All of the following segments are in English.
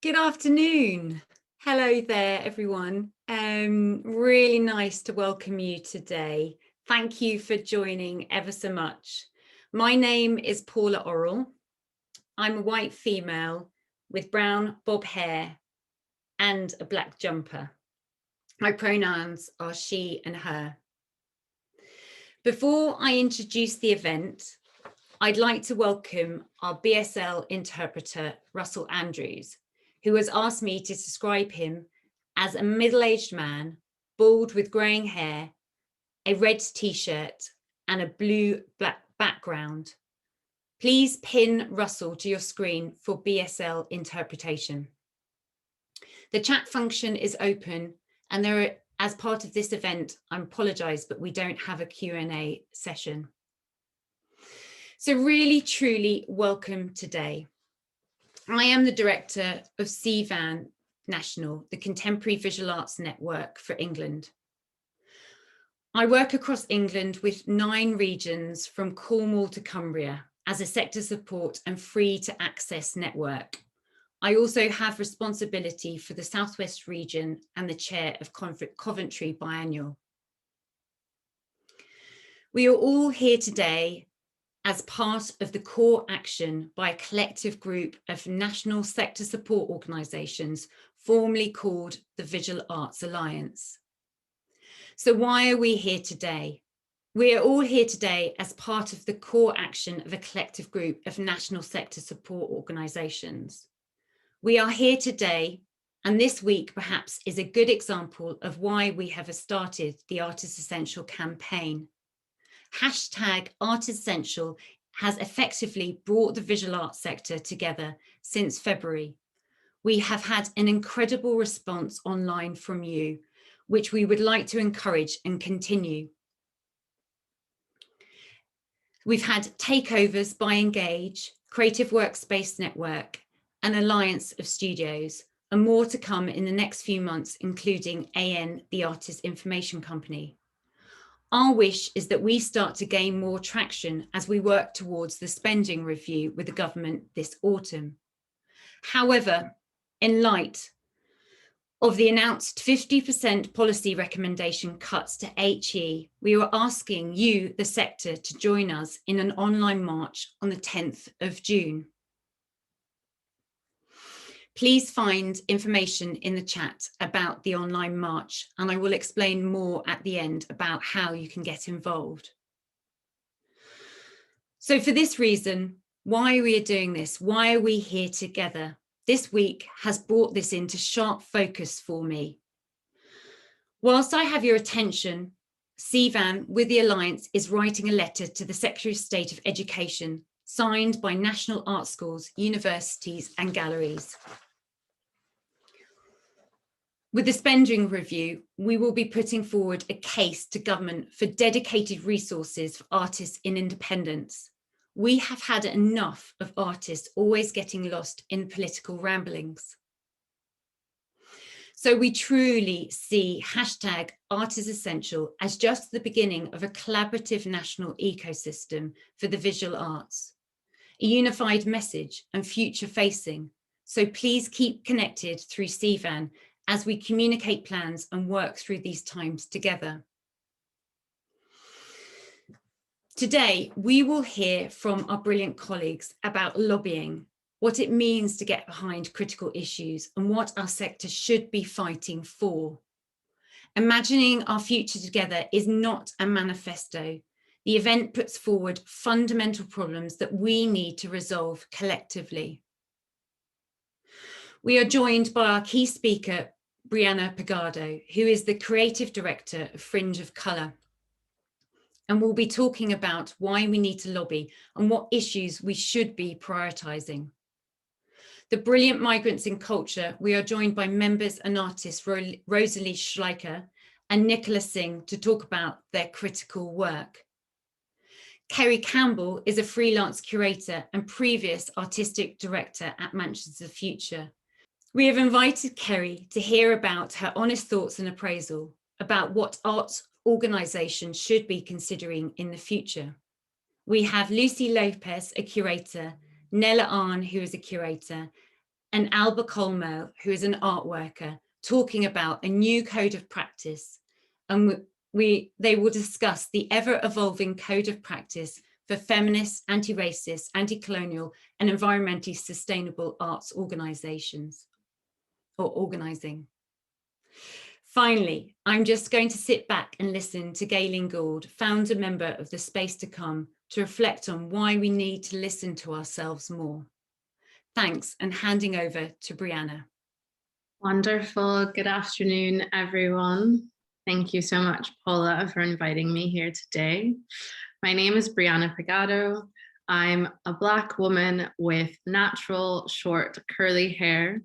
Good afternoon. Hello there, everyone. Really nice to welcome you today. Thank you for joining ever so much. My name is Paula Orrell. I'm a white female with brown bob hair and a black jumper. My pronouns are she and her. Before I introduce the event, I'd like to welcome our BSL interpreter, Russell Andrews, who has asked me to describe him as a middle-aged man, bald with greying hair, a red t-shirt and a blue-black background. Please pin Russell to your screen for BSL interpretation. The chat function is open and as part of this event, I apologise, but we don't have a Q&A session. So really, truly welcome today. I am the director of CVAN National, the Contemporary Visual Arts Network for England. I work across England with 9 regions from Cornwall to Cumbria as a sector support and free to access network. I also have responsibility for the Southwest region and the chair of Coventry Biennial. We are all here today as part of the core action by a collective group of national sector support organisations, formerly called the Visual Arts Alliance. So why are we here today? We are all here today as part of the core action of a collective group of national sector support organisations. We are here today, and this week perhaps is a good example of why we have started the Artist Essential campaign. #ArtIsEssential has effectively brought the visual arts sector together since February. We have had an incredible response online from you, which we would like to encourage and continue. We've had takeovers by Engage, Creative Workspace Network, and Alliance of Studios, and more to come in the next few months, including AN, the Artist Information Company. Our wish is that we start to gain more traction as we work towards the spending review with the government this autumn. However, in light of the announced 50% policy recommendation cuts to HE, we were asking you, the sector, to join us in an online march on the 10th of June. Please find information in the chat about the online march, and I will explain more at the end about how you can get involved. So for this reason, why we are doing this, why are we here together? This week has brought this into sharp focus for me. Whilst I have your attention, CVAN with the Alliance is writing a letter to the Secretary of State of Education, signed by national art schools, universities and galleries. With the spending review, we will be putting forward a case to government for dedicated resources for artists in independence. We have had enough of artists always getting lost in political ramblings. So we truly see #ArtIsEssential as just the beginning of a collaborative national ecosystem for the visual arts, a unified message and future facing. So please keep connected through CVAN as we communicate plans and work through these times together. Today, we will hear from our brilliant colleagues about lobbying, what it means to get behind critical issues and what our sector should be fighting for. Imagining our future together is not a manifesto. The event puts forward fundamental problems that we need to resolve collectively. We are joined by our key speaker, Briana Pegado, who is the Creative Director of Fringe of Colour. And we'll be talking about why we need to lobby and what issues we should be prioritising. The brilliant Migrants and Culture, we are joined by members and artists Rosalie Schleicher and Nicola Singh to talk about their critical work. Kerry Campbell is a freelance curator and previous artistic director at Manchester Future. We have invited Kerry to hear about her honest thoughts and appraisal about what art organisations should be considering in the future. We have Lucy Lopez, a curator, Nella Arn, who is a curator, and Alba Colmo, who is an art worker, talking about a new code of practice. And they will discuss the ever-evolving code of practice for feminist, anti-racist, anti-colonial, and environmentally sustainable arts organizations, or organizing. Finally, I'm just going to sit back and listen to Gailene Gould, founder member of the Space to Come, to reflect on why we need to listen to ourselves more. Thanks, and handing over to Briana. Wonderful. Good afternoon, everyone. Thank you so much, Paula, for inviting me here today. My name is Briana Pegado. I'm a Black woman with natural, short, curly hair.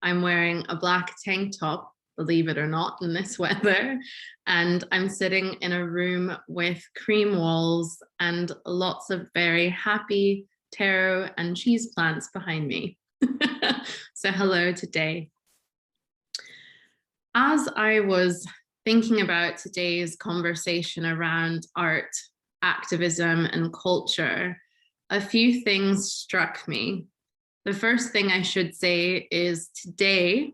I'm wearing a black tank top, believe it or not, in this weather. And I'm sitting in a room with cream walls and lots of very happy taro and cheese plants behind me. So hello today. As I was thinking about today's conversation around art, activism, and culture, a few things struck me. The first thing I should say is today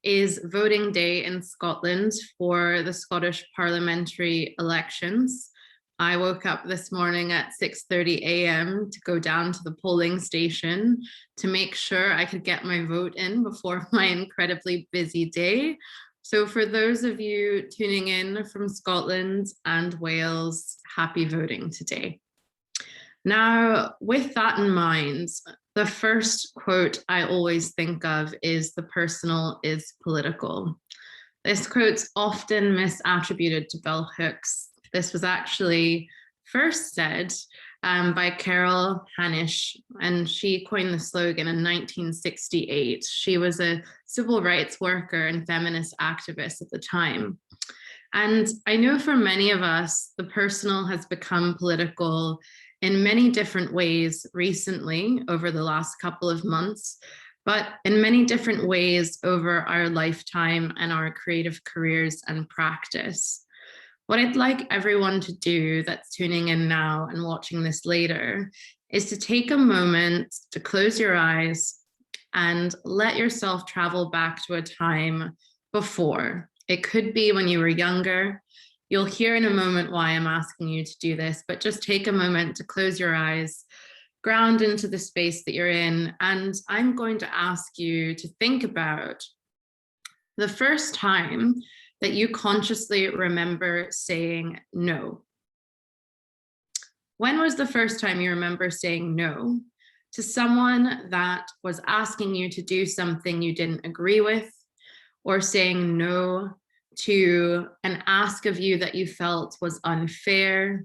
is voting day in Scotland for the Scottish parliamentary elections. I woke up this morning at 6:30 a.m. to go down to the polling station to make sure I could get my vote in before my incredibly busy day. So for those of you tuning in from Scotland and Wales, happy voting today. Now, with that in mind, the first quote I always think of is "the personal is political." This quote's often misattributed to bell hooks. This was actually first said by Carol Hanisch, and she coined the slogan in 1968. She was a civil rights worker and feminist activist at the time. And I know for many of us, the personal has become political in many different ways recently over the last couple of months, but in many different ways over our lifetime and our creative careers and practice. What I'd like everyone to do that's tuning in now and watching this later is to take a moment to close your eyes and let yourself travel back to a time before. It could be when you were younger. You'll hear in a moment why I'm asking you to do this, but just take a moment to close your eyes, ground into the space that you're in, and I'm going to ask you to think about the first time that you consciously remember saying no. When was the first time you remember saying no to someone that was asking you to do something you didn't agree with, or saying no to an ask of you that you felt was unfair,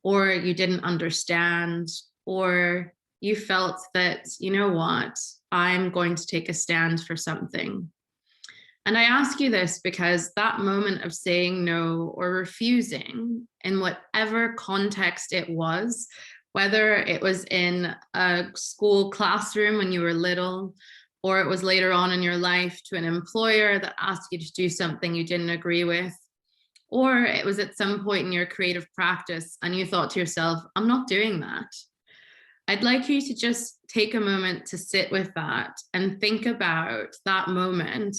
or you didn't understand, or you felt that, you know what, I'm going to take a stand for something? And I ask you this because that moment of saying no or refusing, in whatever context it was, whether it was in a school classroom when you were little, or it was later on in your life to an employer that asked you to do something you didn't agree with, or it was at some point in your creative practice and you thought to yourself, I'm not doing that. I'd like you to just take a moment to sit with that and think about that moment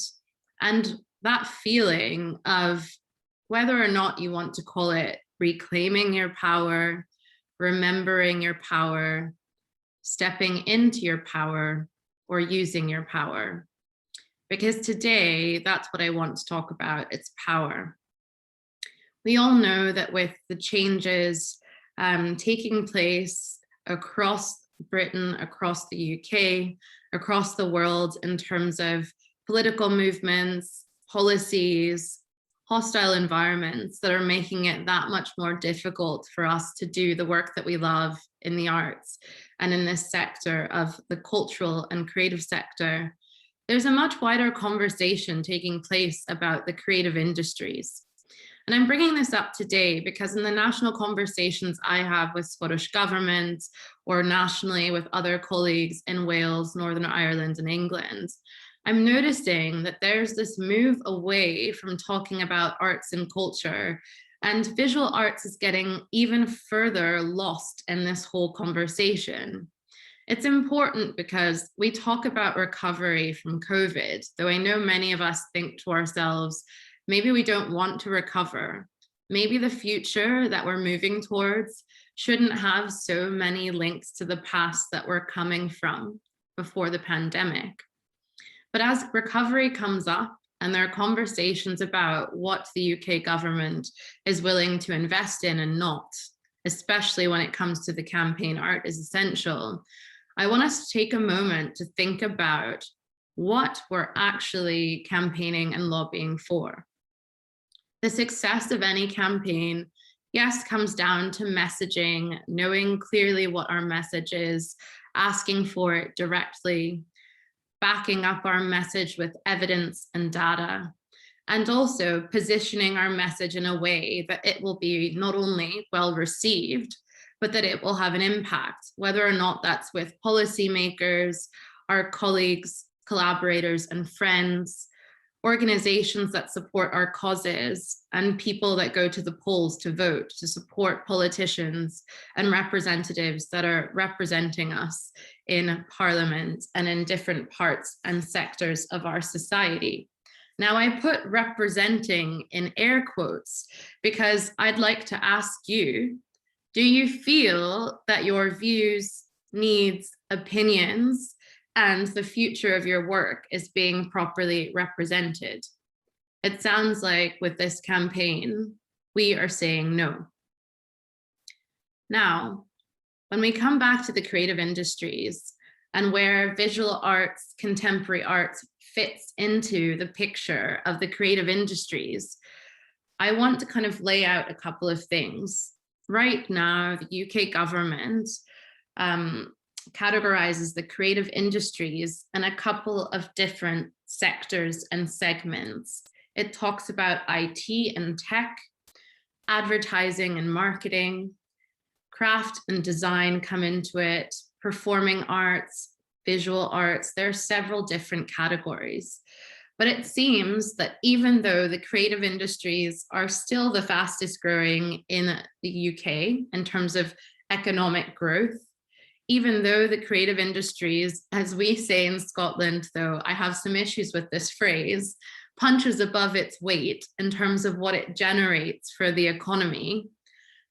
and that feeling of whether or not you want to call it reclaiming your power, remembering your power, stepping into your power, or using your power. Because today, that's what I want to talk about, it's power. We all know that with the changes taking place across Britain, across the UK, across the world in terms of political movements, policies, hostile environments that are making it that much more difficult for us to do the work that we love in the arts and in this sector of the cultural and creative sector, there's a much wider conversation taking place about the creative industries. And I'm bringing this up today because in the national conversations I have with Scottish government or nationally with other colleagues in Wales, Northern Ireland, and England, I'm noticing that there's this move away from talking about arts and culture, and visual arts is getting even further lost in this whole conversation. It's important because we talk about recovery from COVID, though I know many of us think to ourselves, maybe we don't want to recover. Maybe the future that we're moving towards shouldn't have so many links to the past that we're coming from before the pandemic. But as recovery comes up and there are conversations about what the UK government is willing to invest in and not, especially when it comes to the campaign art is essential, I want us to take a moment to think about what we're actually campaigning and lobbying for. The success of any campaign, yes, comes down to messaging, knowing clearly what our message is, asking for it directly, backing up our message with evidence and data, and also positioning our message in a way that it will be not only well received, but that it will have an impact, whether or not that's with policymakers, our colleagues, collaborators, and friends, organizations that support our causes, and people that go to the polls to vote, to support politicians and representatives that are representing us in Parliament and in different parts and sectors of our society. Now, I put representing in air quotes because I'd like to ask you, do you feel that your views, needs, opinions, and the future of your work is being properly represented? It sounds like with this campaign, we are saying no. Now, when we come back to the creative industries and where visual arts, contemporary arts fits into the picture of the creative industries, I want to kind of lay out a couple of things. Right now, the UK government categorizes the creative industries in a couple of different sectors and segments. It talks about IT and tech, advertising and marketing, craft and design come into it, performing arts, visual arts. There are several different categories. But it seems that even though the creative industries are still the fastest growing in the UK in terms of economic growth, even though the creative industries, as we say in Scotland, though I have some issues with this phrase, punches above its weight in terms of what it generates for the economy,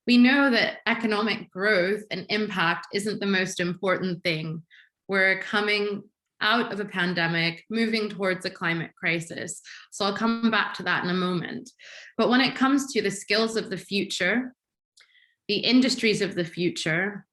we know that economic growth and impact isn't the most important thing. We're coming out of a pandemic, moving towards a climate crisis. So I'll come back to that in a moment. But when it comes to the skills of the future, the industries of the future,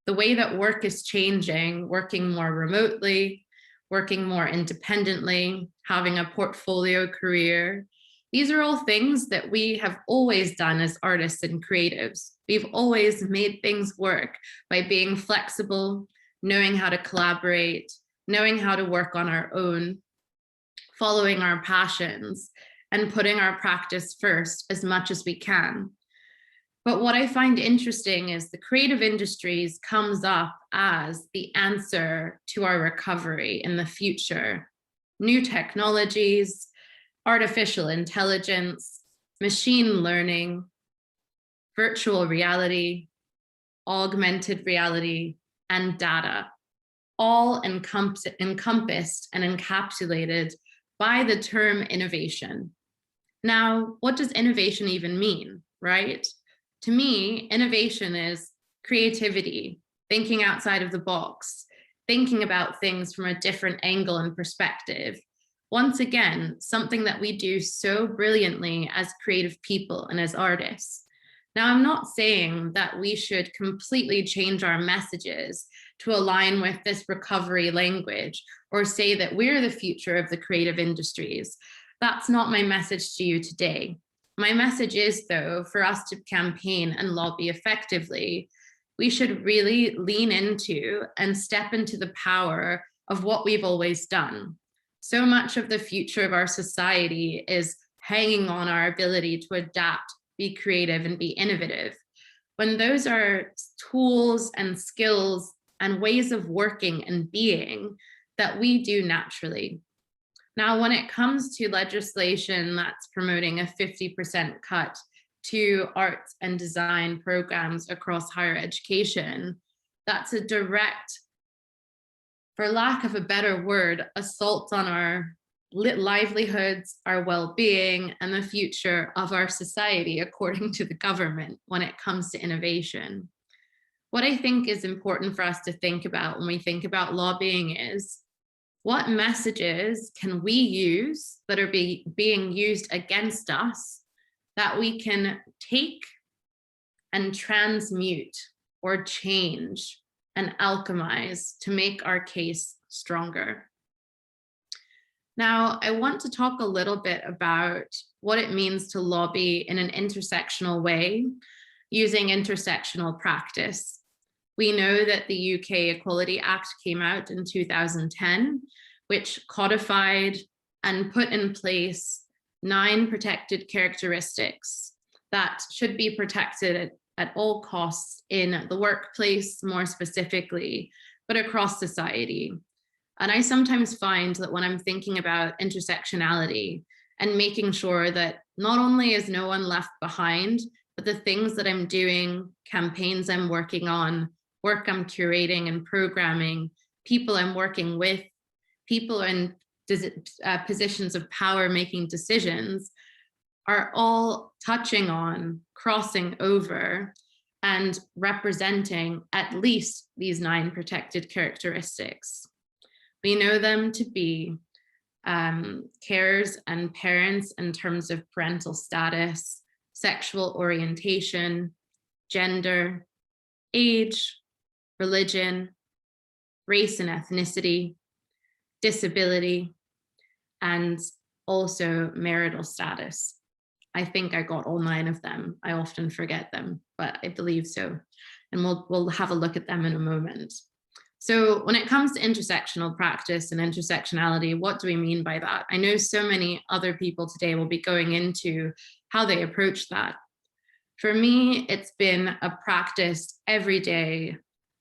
the way that work is changing, working more remotely, working more independently, having a portfolio career, these are all things that we have always done as artists and creatives. We've always made things work by being flexible, knowing how to collaborate, knowing how to work on our own, following our passions, and putting our practice first as much as we can. But what I find interesting is the creative industries comes up as the answer to our recovery in the future. New technologies, artificial intelligence, machine learning, virtual reality, augmented reality, and data, all encompassed and encapsulated by the term innovation. Now, what does innovation even mean, right? To me, innovation is creativity, thinking outside of the box, thinking about things from a different angle and perspective. Once again, something that we do so brilliantly as creative people and as artists. Now, I'm not saying that we should completely change our messages to align with this recovery language or say that we're the future of the creative industries. That's not my message to you today. My message is, though, for us to campaign and lobby effectively, we should really lean into and step into the power of what we've always done. So much of the future of our society is hanging on our ability to adapt, be creative, and be innovative. When those are tools and skills and ways of working and being that we do naturally. Now, when it comes to legislation that's promoting a 50% cut to arts and design programs across higher education, that's a direct for lack of a better word, assault on our livelihoods, our well-being, and the future of our society, according to the government, when it comes to innovation. What I think is important for us to think about when we think about lobbying is, what messages can we use that are being used against us that we can take and transmute or change and alchemize to make our case stronger? Now, I want to talk a little bit about what it means to lobby in an intersectional way, using intersectional practice. We know that the UK Equality Act came out in 2010, which codified and put in place 9 protected characteristics that should be protected at all costs in the workplace, more specifically, but across society. And I sometimes find that when I'm thinking about intersectionality and making sure that not only is no one left behind, but the things that I'm doing, campaigns I'm working on, work I'm curating and programming, people I'm working with, people in positions of power making decisions, are all touching on, crossing over, and representing at least these 9 protected characteristics. We know them to be carers and parents in terms of parental status, sexual orientation, gender, age, religion, race and ethnicity, disability, and also marital status. I think I got all 9 of them. I often forget them, but I believe so. And we'll have a look at them in a moment. So when it comes to intersectional practice and intersectionality, what do we mean by that? I know so many other people today will be going into how they approach that. For me, it's been a practice every day,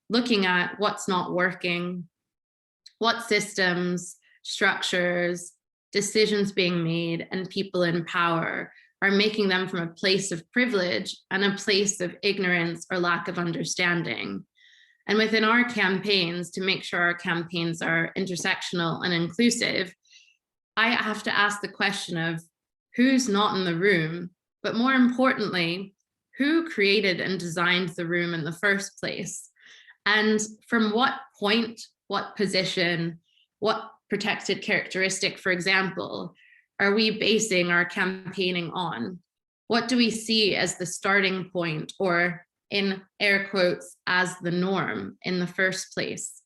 looking at what's not working, what systems, structures, decisions being made, and people in power are making them from a place of privilege and a place of ignorance or lack of understanding. And within our campaigns, to make sure our campaigns are intersectional and inclusive, I have to ask the question of who's not in the room, but more importantly, who created and designed the room in the first place? And from what point, what position, what protected characteristic, for example, are we basing our campaigning on? What do we see as the starting point, or in air quotes, as the norm in the first place?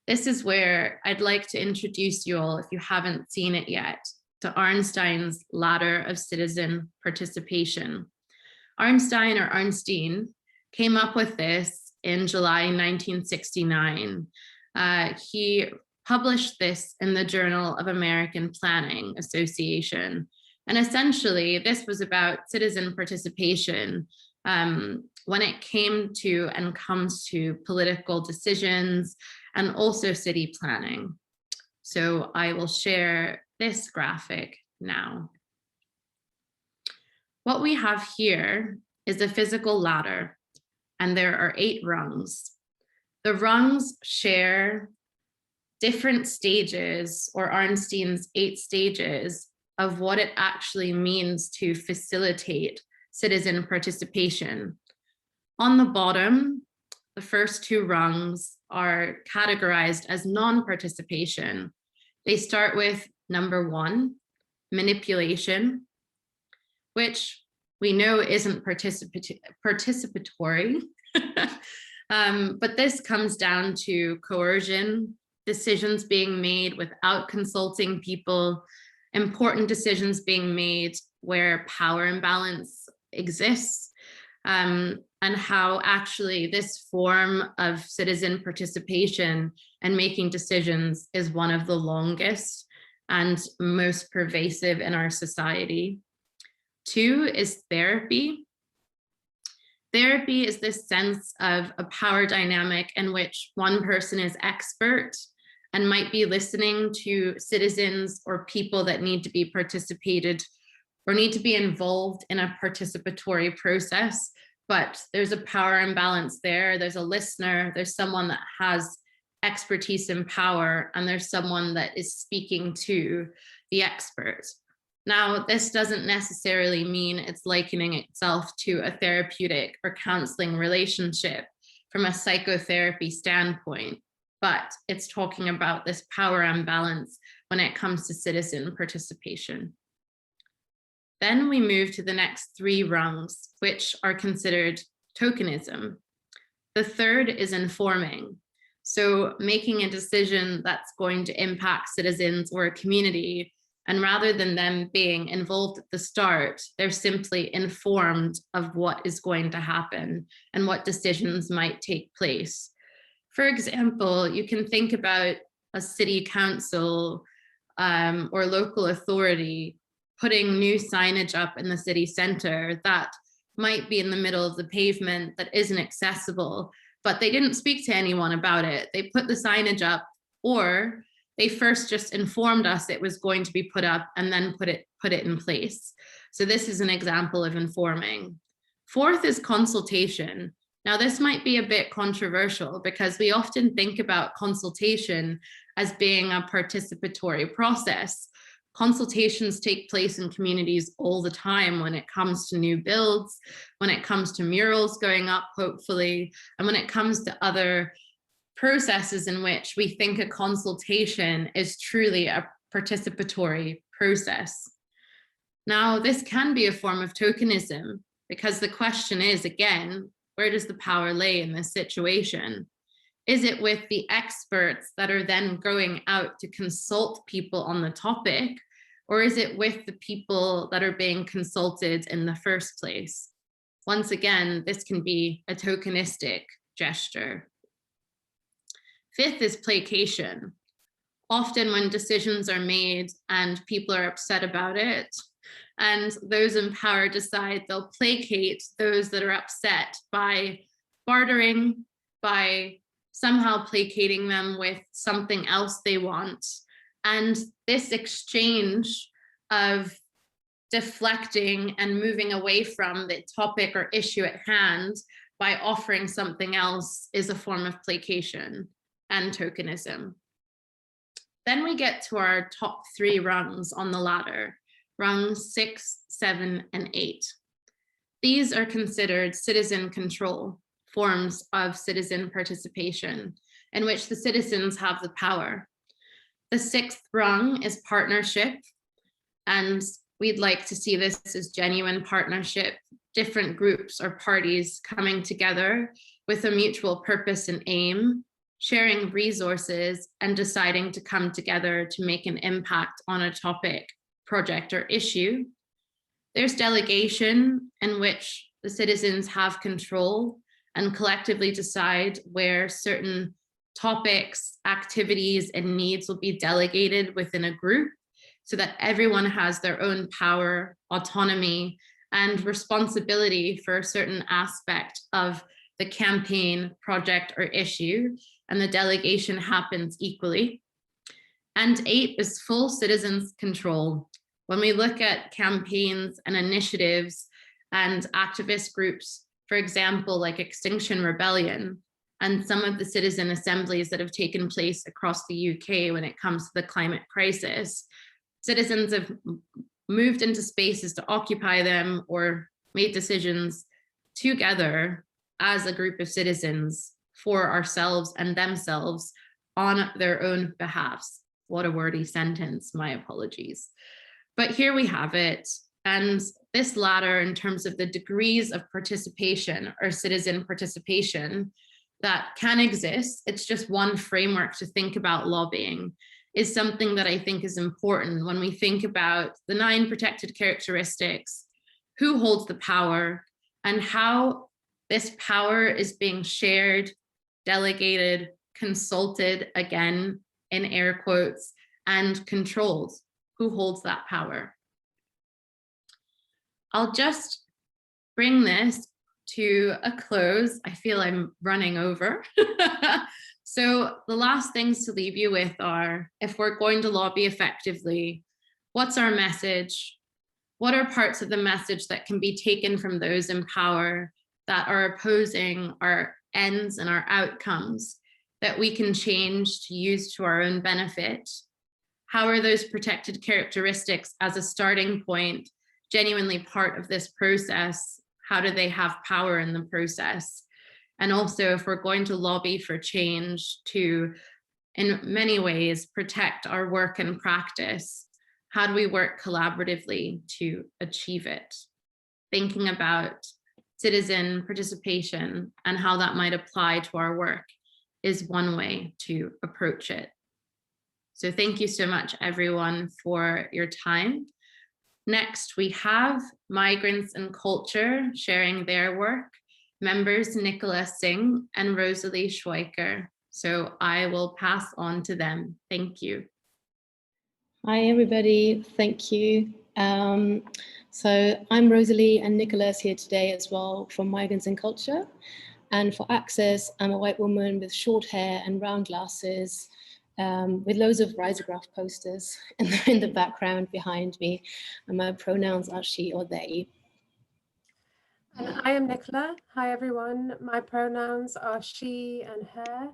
This is where I'd like to introduce you all, if you haven't seen it yet, to Einstein's ladder of citizen participation. Einstein came up with this in July 1969. He published this in the Journal of American Planning Association. And essentially, this was about citizen participation when it came to and comes to political decisions and also city planning. So I will share this graphic now. What we have here is a physical ladder, and there are 8 rungs. The rungs share different stages, or Einstein's 8 stages, of what it actually means to facilitate citizen participation. On the bottom, the first 2 rungs are categorized as non-participation. They start with number 1, manipulation, which we know isn't participatory, but this comes down to coercion, decisions being made without consulting people, important decisions being made where power imbalance exists, and how actually this form of citizen participation and making decisions is one of the longest and most pervasive in our society. 2 is therapy. Therapy is this sense of a power dynamic in which one person is expert and might be listening to citizens or people that need to be participated or need to be involved in a participatory process, but there's a power imbalance there. There's a listener, there's someone that has expertise and power, and there's someone that is speaking to the expert. Now, this doesn't necessarily mean it's likening itself to a therapeutic or counseling relationship from a psychotherapy standpoint, but it's talking about this power imbalance when it comes to citizen participation. Then we move to the next 3 rungs, which are considered tokenism. The third is informing. So making a decision that's going to impact citizens or a community, and rather than them being involved at the start, they're simply informed of what is going to happen and what decisions might take place. For example, you can think about a city council or local authority putting new signage up in the city center that might be in the middle of the pavement that isn't accessible, but they didn't speak to anyone about it. They put the signage up, or they first just informed us it was going to be put up and then put it in place. So this is an example of informing. Fourth is consultation. Now, this might be a bit controversial because we often think about consultation as being a participatory process. Consultations take place in communities all the time when it comes to new builds, when it comes to murals going up, hopefully, and when it comes to other processes in which we think a consultation is truly a participatory process. Now, this can be a form of tokenism because the question is, again, where does the power lay in this situation? Is it with the experts that are then going out to consult people on the topic, or is it with the people that are being consulted in the first place? Once again, this can be a tokenistic gesture. Fifth is placation. Often when decisions are made and people are upset about it, and those in power decide they'll placate those that are upset by bartering, by somehow placating them with something else they want. And this exchange of deflecting and moving away from the topic or issue at hand by offering something else is a form of placation and tokenism. Then we get to our top 3 rungs on the ladder, rungs 6, 7, and 8. These are considered citizen control, forms of citizen participation, in which the citizens have the power. The 6th rung is partnership, and we'd like to see this as genuine partnership, different groups or parties coming together with a mutual purpose and aim, sharing resources, and deciding to come together to make an impact on a topic, project, or issue. There's delegation, in which the citizens have control and collectively decide where certain topics, activities, and needs will be delegated within a group so that everyone has their own power, autonomy, and responsibility for a certain aspect of the campaign, project, or issue, and the delegation happens equally. And 8 is full citizens control. When we look at campaigns and initiatives and activist groups, for example, like Extinction Rebellion, and some of the citizen assemblies that have taken place across the UK when it comes to the climate crisis, citizens have moved into spaces to occupy them or made decisions together as a group of citizens for ourselves and themselves on their own behalves. What a wordy sentence, my apologies. But here we have it. And this ladder, in terms of the degrees of participation or citizen participation that can exist, it's just one framework to think about lobbying, is something that I think is important when we think about the 9 protected characteristics, who holds the power, and how this power is being shared, delegated, consulted, again, in air quotes, and controlled. Who holds that power? I'll just bring this to a close. I feel I'm running over. So the last things to leave you with are, if we're going to lobby effectively, what's our message? What are parts of the message that can be taken from those in power that are opposing our ends and our outcomes? that we can change to use to our own benefit? How are those protected characteristics as a starting point genuinely part of this process? How do they have power in the process? And also, if we're going to lobby for change to, in many ways, protect our work and practice, how do we work collaboratively to achieve it? Thinking about citizen participation and how that might apply to our work is one way to approach it. So thank you so much, everyone, for your time. Next, we have Migrants and Culture sharing their work, members Nicola Singh and Rosalie Schweiker. So I will pass on to them. Thank you. Hi, everybody. Thank you. So I'm Rosalie, and Nicola's here today as well from Migrants and Culture. And for Access, I'm a white woman with short hair and round glasses, with loads of risograph posters in the background behind me. And my pronouns are she or they. And I am Nicola. Hi, everyone. My pronouns are she and her.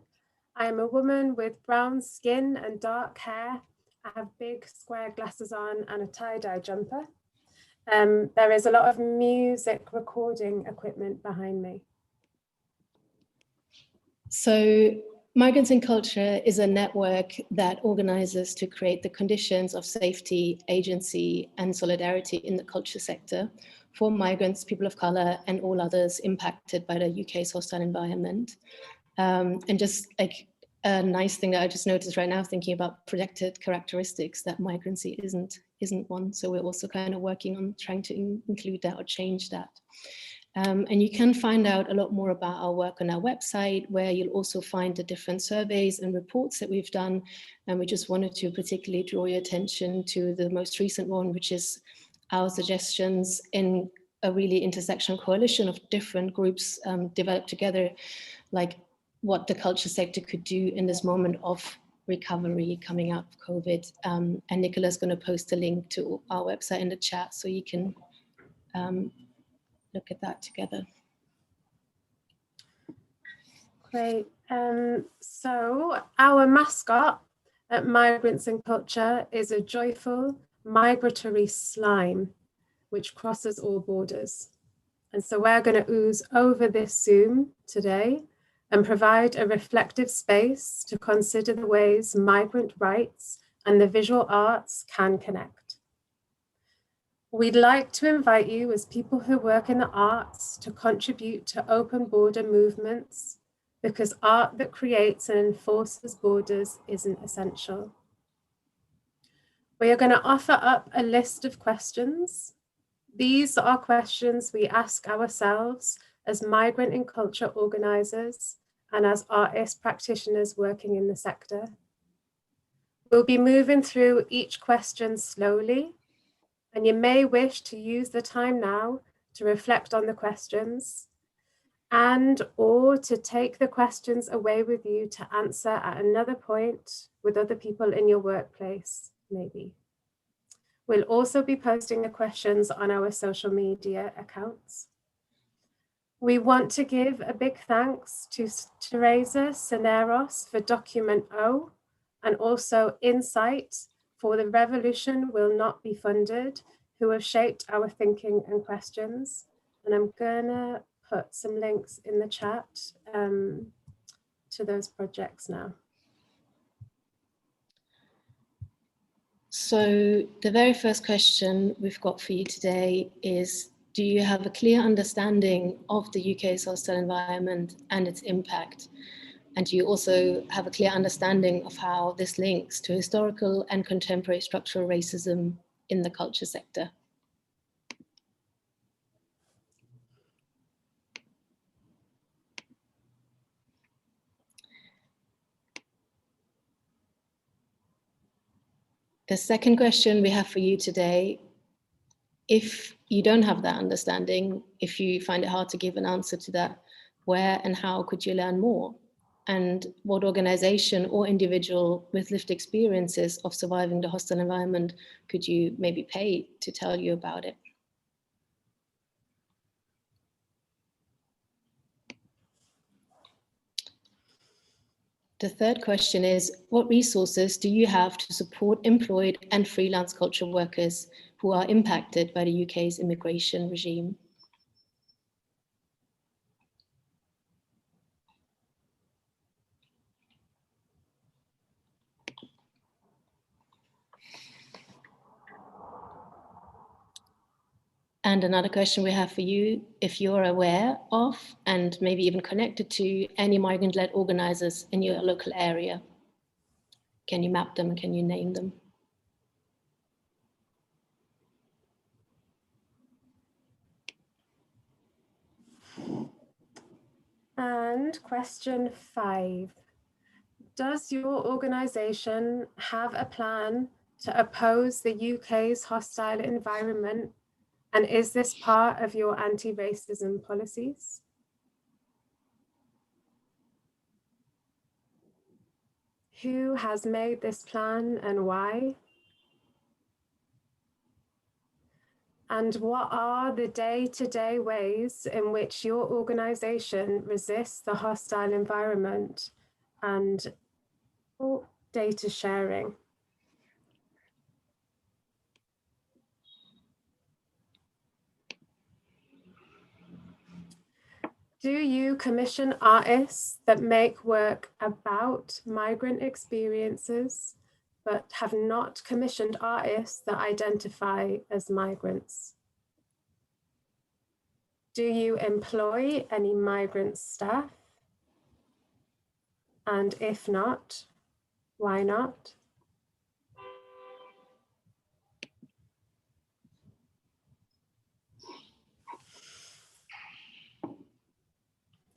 I am a woman with brown skin and dark hair. I have big square glasses on and a tie-dye jumper. There is a lot of music recording equipment behind me. So Migrants and Culture is a network that organizes to create the conditions of safety, agency, and solidarity in the culture sector for migrants, people of color, and all others impacted by the UK's hostile environment. And just like a nice thing that I just noticed right now, thinking about protected characteristics, that migrancy isn't one. So we're also kind of working on trying to include that or change that. And you can find out a lot more about our work on our website, where you'll also find the different surveys and reports that we've done. And we just wanted to particularly draw your attention to the most recent one, which is our suggestions in a really intersectional coalition of different groups developed together, like what the culture sector could do in this moment of recovery coming out of COVID. And Nicola's going to post a link to our website in the chat so you can look at that together. Great. So our mascot at Migrants and Culture is a joyful migratory slime, which crosses all borders. And so we're going to ooze over this Zoom today and provide a reflective space to consider the ways migrant rights and the visual arts can connect. We'd like to invite you as people who work in the arts to contribute to open border movements, because art that creates and enforces borders isn't essential. We are going to offer up a list of questions. These are questions we ask ourselves as migrant and culture organizers and as artist practitioners working in the sector. We'll be moving through each question slowly, and you may wish to use the time now to reflect on the questions and or to take the questions away with you to answer at another point with other people in your workplace, maybe. We'll also be posting the questions on our social media accounts. We want to give a big thanks to Teresa Ceneros for Document O, and also Insight for The Revolution Will Not Be Funded, who have shaped our thinking and questions. And I'm gonna put some links in the chat to those projects now. So the very first question we've got for you today is, do you have a clear understanding of the UK's hostile environment and its impact? And do you also have a clear understanding of how this links to historical and contemporary structural racism in the culture sector? The second question we have for you today, if you don't have that understanding, if you find it hard to give an answer to that, where and how could you learn more? And what organization or individual with lived experiences of surviving the hostile environment could you maybe pay to tell you about it? The third question is, what resources do you have to support employed and freelance culture workers who are impacted by the UK's immigration regime? And another question we have for you, if you're aware of and maybe even connected to any migrant-led organizers in your local area, can you map them? Can you name them? And question 5. Does your organisation have a plan to oppose the UK's hostile environment? And is this part of your anti-racism policies? Who has made this plan and why? And what are the day-to-day ways in which your organisation resists the hostile environment and data sharing? Do you commission artists that make work about migrant experiences, but have not commissioned artists that identify as migrants? Do you employ any migrant staff? And if not, why not?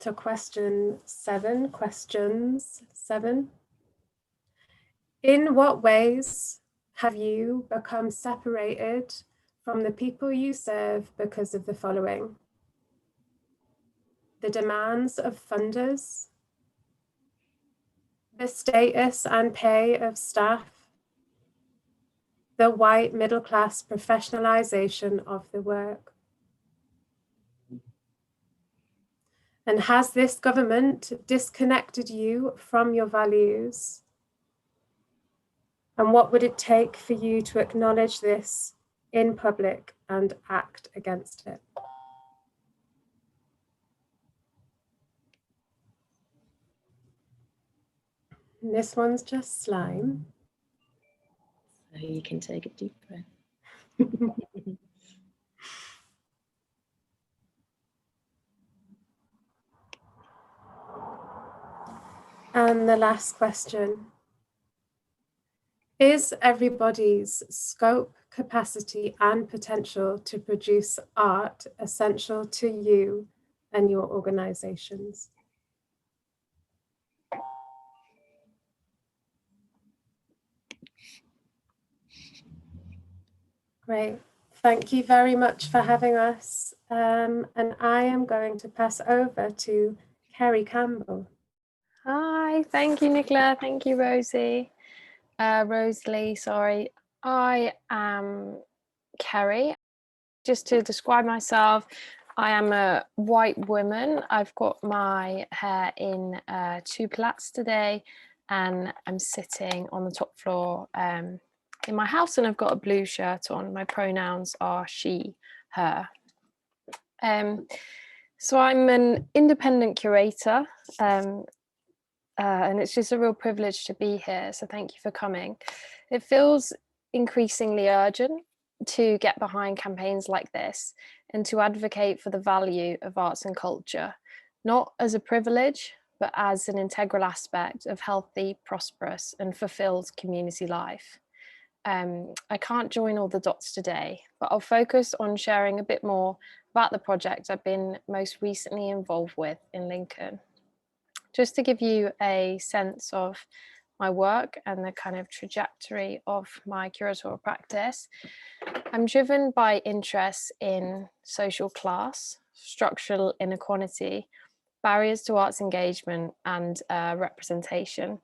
To questions 7. In what ways have you become separated from the people you serve because of the following? The demands of funders, the status and pay of staff, the white middle class professionalization of the work. And has this government disconnected you from your values? And what would it take for you to acknowledge this in public and act against it? And this one's just slime. So you can take a deep breath. And the last question. Is everybody's scope, capacity, and potential to produce art essential to you and your organizations? Great. Thank you very much for having us. And I am going to pass over to Kerry Campbell. Hi, thank you, Nicola. Thank you, Rosalie. Sorry. I am Kerry. Just to describe myself, I am a white woman. I've got my hair in 2 plaits today, and I'm sitting on the top floor in my house, and I've got a blue shirt on. My pronouns are she, her. So I'm an independent curator. And it's just a real privilege to be here. So thank you for coming. It feels increasingly urgent to get behind campaigns like this and to advocate for the value of arts and culture, not as a privilege, but as an integral aspect of healthy, prosperous, and fulfilled community life. I can't join all the dots today, but I'll focus on sharing a bit more about the project I've been most recently involved with in Lincoln. Just to give you a sense of my work and the kind of trajectory of my curatorial practice, I'm driven by interests in social class, structural inequality, barriers to arts engagement, and representation.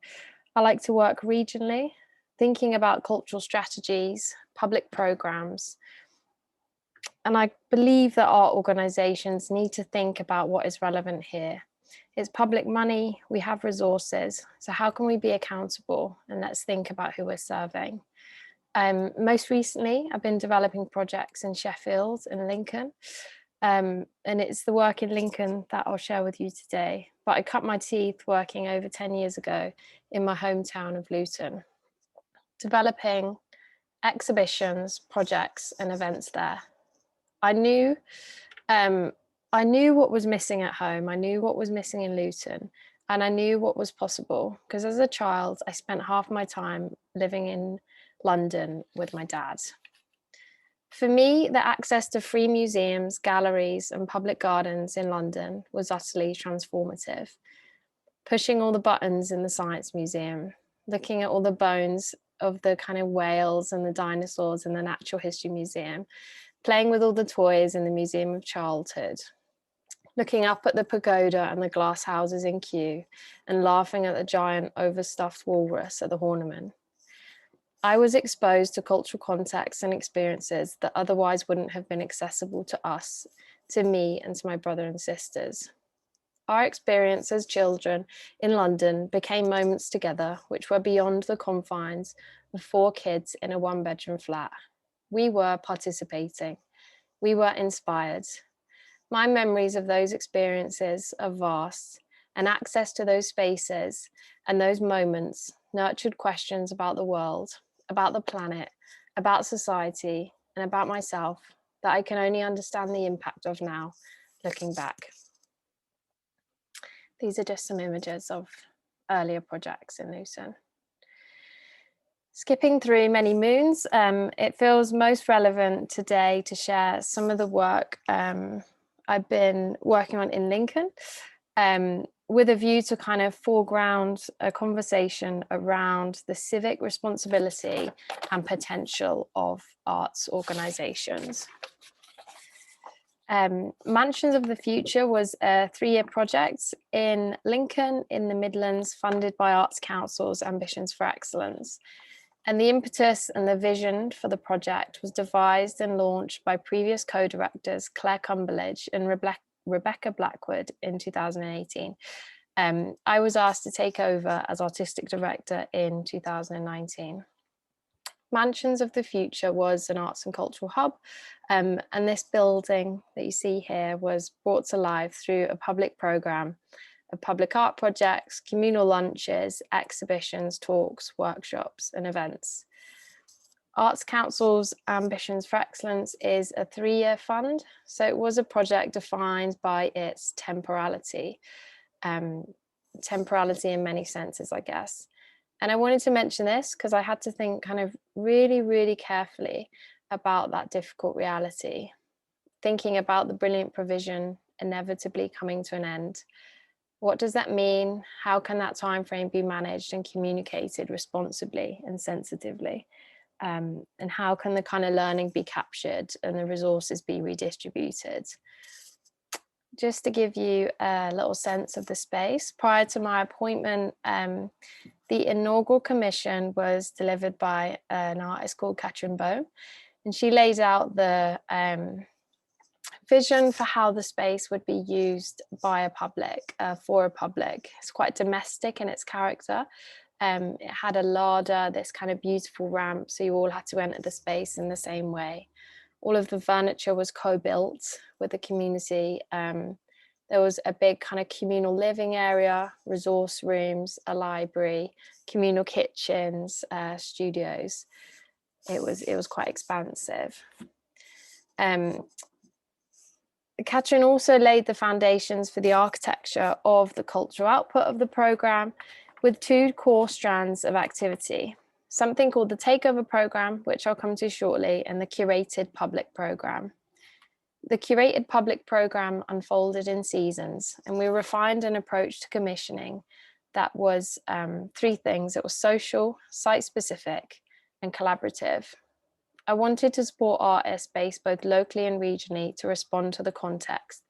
I like to work regionally, thinking about cultural strategies, public programs, and I believe that art organisations need to think about what is relevant here. It's public money, we have resources. So how can we be accountable? And let's think about who we're serving. Most recently, I've been developing projects in Sheffield and Lincoln. And it's the work in Lincoln that I'll share with you today. But I cut my teeth working over 10 years ago in my hometown of Luton, developing exhibitions, projects, and events there. I knew what was missing at home. I knew what was missing in Luton, and I knew what was possible because as a child, I spent half my time living in London with my dad. For me, the access to free museums, galleries, and public gardens in London was utterly transformative. Pushing all the buttons in the Science Museum, looking at all the bones of the kind of whales and the dinosaurs in the Natural History Museum, playing with all the toys in the Museum of Childhood, looking up at the pagoda and the glass houses in Kew, and laughing at the giant overstuffed walrus at the Horniman. I was exposed to cultural contexts and experiences that otherwise wouldn't have been accessible to us, to me, and to my brother and sisters. Our experience as children in London became moments together which were beyond the confines of 4 kids in a 1-bedroom flat. We were participating. We were inspired. My memories of those experiences are vast, and access to those spaces and those moments nurtured questions about the world, about the planet, about society, and about myself that I can only understand the impact of now, looking back. These are just some images of earlier projects in Luton. Skipping through many moons, it feels most relevant today to share some of the work I've been working on in Lincoln, with a view to kind of foreground a conversation around the civic responsibility and potential of arts organisations. Mansions of the Future was a 3-year project in Lincoln in the Midlands, funded by Arts Council's Ambitions for Excellence. And the impetus and the vision for the project was devised and launched by previous co-directors Claire Cumberledge and Rebecca Blackwood in 2018. I was asked to take over as artistic director in 2019. Mansions of the Future was an arts and cultural hub, and this building that you see here was brought to life through a public programme of public art projects, communal lunches, exhibitions, talks, workshops, and events. Arts Council's Ambitions for Excellence is a 3-year fund, so it was a project defined by its temporality, temporality in many senses, I guess. And I wanted to mention this because I had to think kind of really, really carefully about that difficult reality, thinking about the brilliant provision inevitably coming to an end. What does that mean? How can that time frame be managed and communicated responsibly and sensitively? And how can the kind of learning be captured and the resources be redistributed? Just to give you a little sense of the space, prior to my appointment, the inaugural commission was delivered by an artist called Katrin Bohm, and she laid out the vision for how the space would be used by a public, for a public. It's quite domestic in its character. It had a larder, this kind of beautiful ramp, so you all had to enter the space in the same way. All of the furniture was co-built with the community. There was a big kind of communal living area, resource rooms, a library, communal kitchens, studios. It was quite expansive. Katrin also laid the foundations for the architecture of the cultural output of the programme with 2 core strands of activity, something called the Takeover Program, which I'll come to shortly, and the Curated Public Program. The Curated Public Program unfolded in seasons, and we refined an approach to commissioning that was 3 things. It was social, site-specific, and collaborative. I wanted to support artists based both locally and regionally to respond to the context,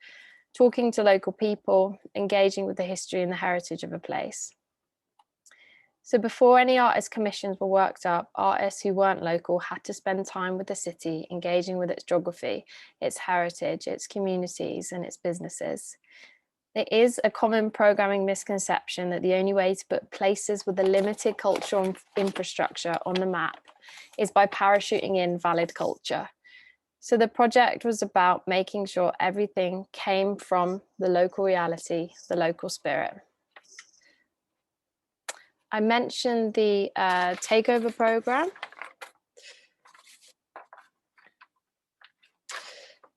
talking to local people, engaging with the history and the heritage of a place. So before any artist commissions were worked up, artists who weren't local had to spend time with the city, engaging with its geography, its heritage, its communities, and its businesses. There is a common programming misconception that the only way to put places with a limited cultural infrastructure on the map is by parachuting in valid culture. So the project was about making sure everything came from the local reality, the local spirit. I mentioned the Takeover Program.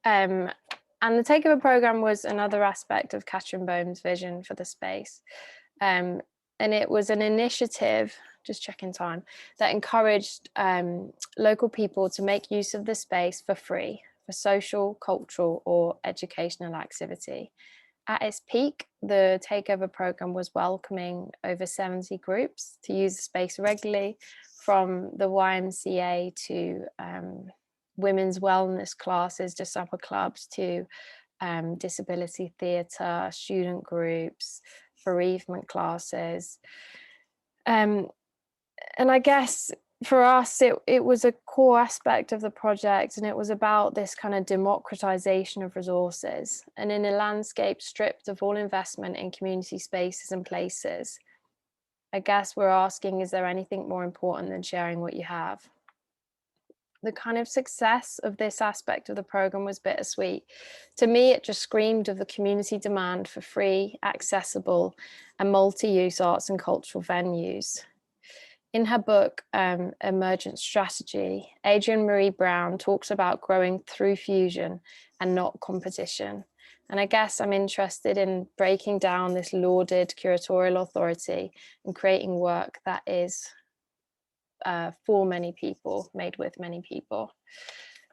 And the Takeover Program was another aspect of Catherine Bohm's vision for the space. And it was an initiative, just checking time, that encouraged local people to make use of the space for free for social, cultural, or educational activity. At its peak, the Takeover Program was welcoming over 70 groups to use the space regularly, from the YMCA to women's wellness classes, to supper clubs, to disability theatre, student groups, bereavement classes. And I guess for us, it was a core aspect of the project, and it was about this kind of democratization of resources. And in a landscape stripped of all investment in community spaces and places, I guess we're asking, is there anything more important than sharing what you have? The kind of success of this aspect of the program was bittersweet. To me, it just screamed of the community demand for free, accessible, and multi-use arts and cultural venues. In her book, Emergent Strategy, Adrienne Marie Brown talks about growing through fusion and not competition. And I guess I'm interested in breaking down this lauded curatorial authority and creating work that is for many people, made with many people.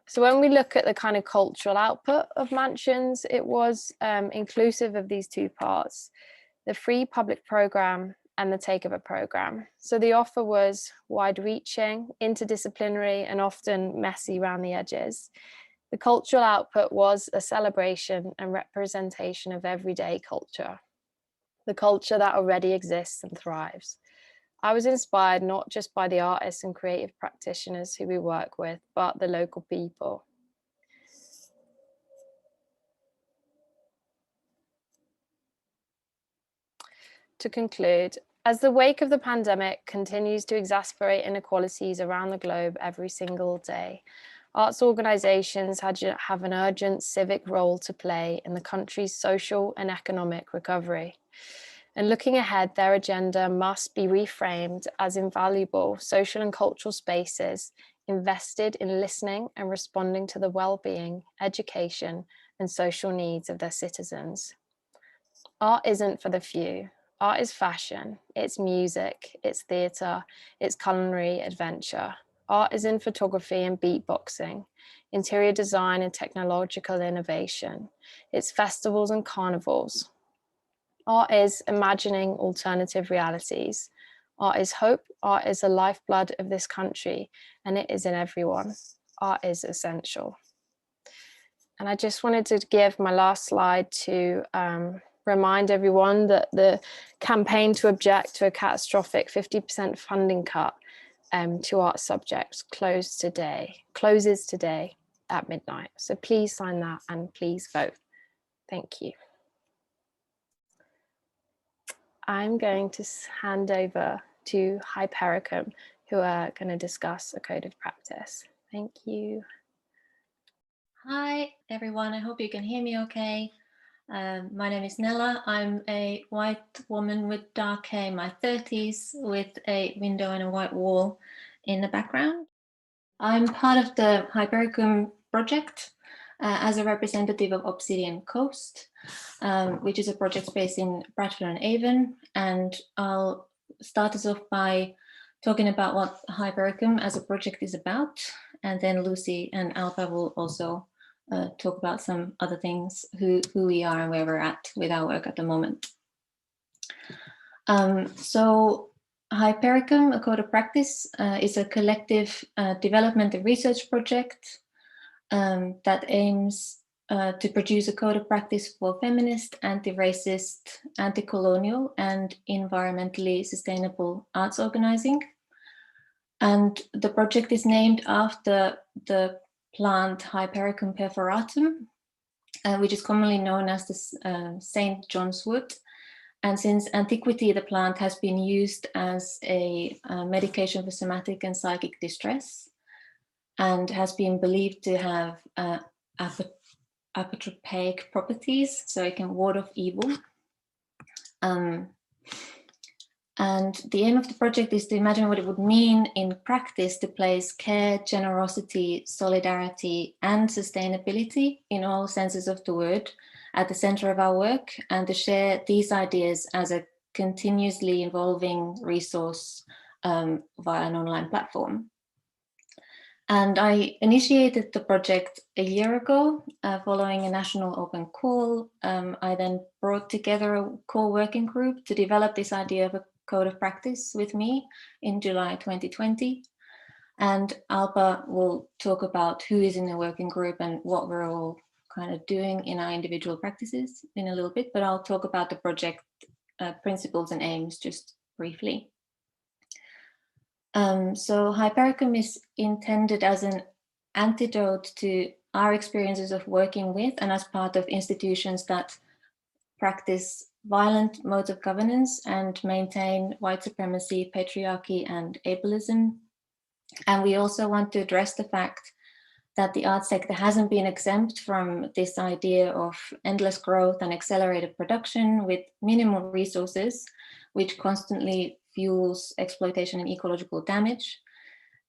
So when we look at the kind of cultural output of Mansions, it was inclusive of these two parts, the free public program and the Takeover Program. So the offer was wide-reaching, interdisciplinary, and often messy around the edges. The cultural output was a celebration and representation of everyday culture, the culture that already exists and thrives. I was inspired not just by the artists and creative practitioners who we work with, but the local people. To conclude, as the wake of the pandemic continues to exacerbate inequalities around the globe every single day, arts organisations have an urgent civic role to play in the country's social and economic recovery. And looking ahead, their agenda must be reframed as invaluable social and cultural spaces invested in listening and responding to the well-being, education, and social needs of their citizens. Art isn't for the few. Art is fashion, it's music, it's theatre, it's culinary adventure. Art is in photography and beatboxing, interior design and technological innovation. It's festivals and carnivals. Art is imagining alternative realities. Art is hope, art is the lifeblood of this country, and it is in everyone. Art is essential. And I just wanted to give my last slide to remind everyone that the campaign to object to a catastrophic 50% funding cut to art subjects closes today at midnight. So please sign that and please vote. Thank you. I'm going to hand over to Hypericum, who are going to discuss a code of practice. Thank you. Hi, everyone. I hope you can hear me okay. My name is Nella. I'm a white woman with dark hair in my 30s with a window and a white wall in the background. I'm part of the Hypericum project as a representative of Obsidian Coast, which is a project based in Bradford and Avon. And I'll start us off by talking about what Hypericum as a project is about. And then Lucy and Alpha will also talk about some other things, who we are and where we're at with our work at the moment. So Hypericum, a code of practice, is a collective development and research project that aims to produce a code of practice for feminist, anti-racist, anti-colonial and environmentally sustainable arts organizing. And the project is named after the plant Hypericum perforatum, which is commonly known as the St. John's wood. And since antiquity, the plant has been used as a medication for somatic and psychic distress, and has been believed to have apotropaic properties, so it can ward off evil. And the aim of the project is to imagine what it would mean in practice to place care, generosity, solidarity, and sustainability in all senses of the word at the center of our work, and to share these ideas as a continuously evolving resource via an online platform. And I initiated the project a year ago following a national open call. I then brought together a core working group to develop this idea of a code of practice with me in July 2020. And Alba will talk about who is in the working group and what we're all kind of doing in our individual practices in a little bit, but I'll talk about the project principles and aims just briefly. So Hypericum is intended as an antidote to our experiences of working with and as part of institutions that practice violent modes of governance and maintain white supremacy, patriarchy, and ableism. And we also want to address the fact that the arts sector hasn't been exempt from this idea of endless growth and accelerated production with minimal resources, which constantly fuels exploitation and ecological damage.